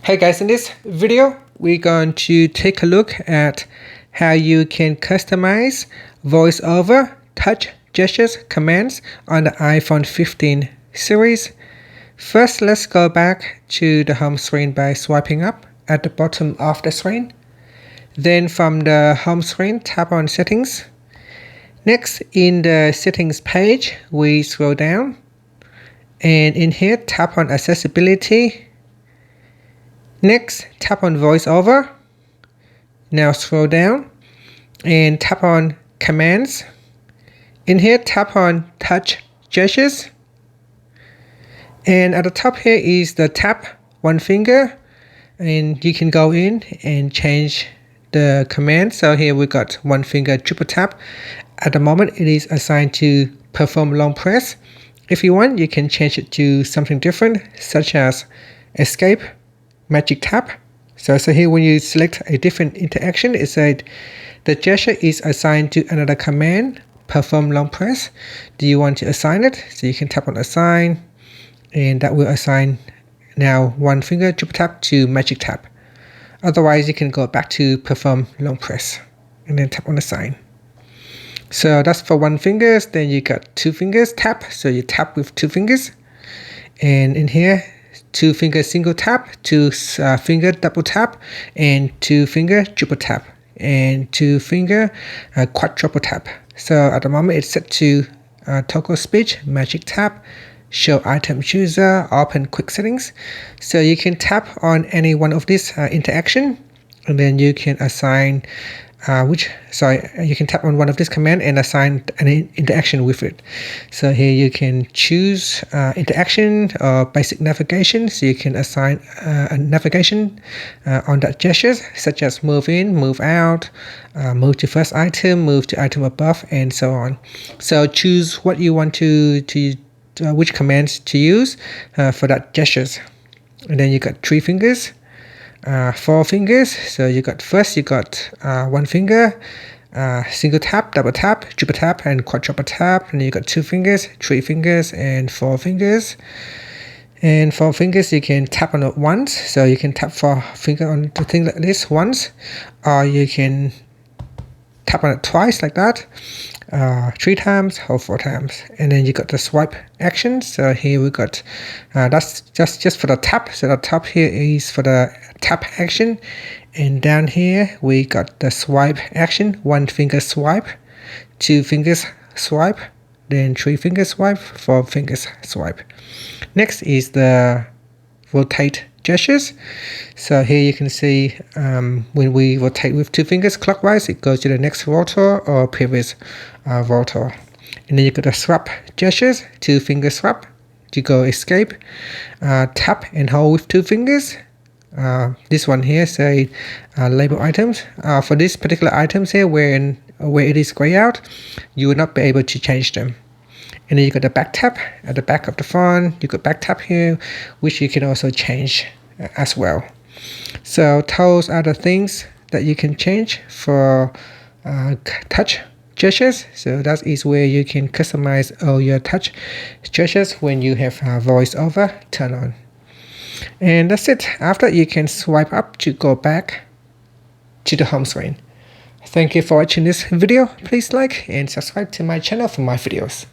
Hey guys, in this video, we're going to take a look at how you can customize VoiceOver touch gestures commands on the iPhone 15 series. First, let's go back to the home screen by swiping up at the bottom of the screen. Then from the home screen, tap on Settings. Next, in the Settings page, we scroll down. And in here, tap on Accessibility. Next, tap on VoiceOver. Now scroll down and tap on Commands. In here, tap on Touch Gestures. And at the top here is the tap one finger. And you can go in and change the command. So here we got one finger triple tap. At the moment, it is assigned to perform long press. If you want, you can change it to something different, such as Escape, Magic Tap. So here when you select a different interaction, it said the gesture is assigned to another command, perform long press. Do you want to assign it? So you can tap on Assign, and that will assign now one finger triple tap to Magic Tap. Otherwise, you can go back to perform long press and then tap on Assign. So that's for one finger. Then you got two fingers tap. So you tap with two fingers. And in here, two finger single tap, two finger double tap, and two finger triple tap, and two finger quadruple tap. So at the moment, it's set to toggle speech, Magic Tap, show item chooser, open quick settings. So you can tap on any one of these interaction, and then you can assign you can tap on one of this command and assign an interaction with it. So here you can choose interaction or basic navigation. So you can assign a navigation on that gestures, such as move in, move out, move to first item, move to item above, and so on. So choose what you want to which commands to use for that gestures. And then you got three fingers. Four fingers. So you got one finger, single tap, double tap, triple tap, and quadruple tap. And you got two fingers, three fingers, and four fingers. And four fingers, you can tap on it once. So you can tap four finger on the thing like this once, or you can tap on it twice like that, three times or four times. And then you got the swipe action. So here we got that's just for the tap. So the top here is for the tap action, and down here we got the swipe action. One finger swipe, two fingers swipe, then three fingers swipe, four fingers swipe. Next is the rotate gestures. So here you can see when we rotate with two fingers clockwise, it goes to the next rotor or previous rotor. And then you got the swap gestures, two finger swap to go escape, tap and hold with two fingers. This one here say label items. For this particular items here, where it is gray out, you will not be able to change them. And then you got the back tap at the back of the phone. You got back tap here, which you can also change as well. So those are the things that you can change for touch gestures. So that is where you can customize all your touch gestures when you have VoiceOver turned on. And that's it. After, you can swipe up to go back to the home screen. Thank you for watching this video. Please like and subscribe to my channel for more videos.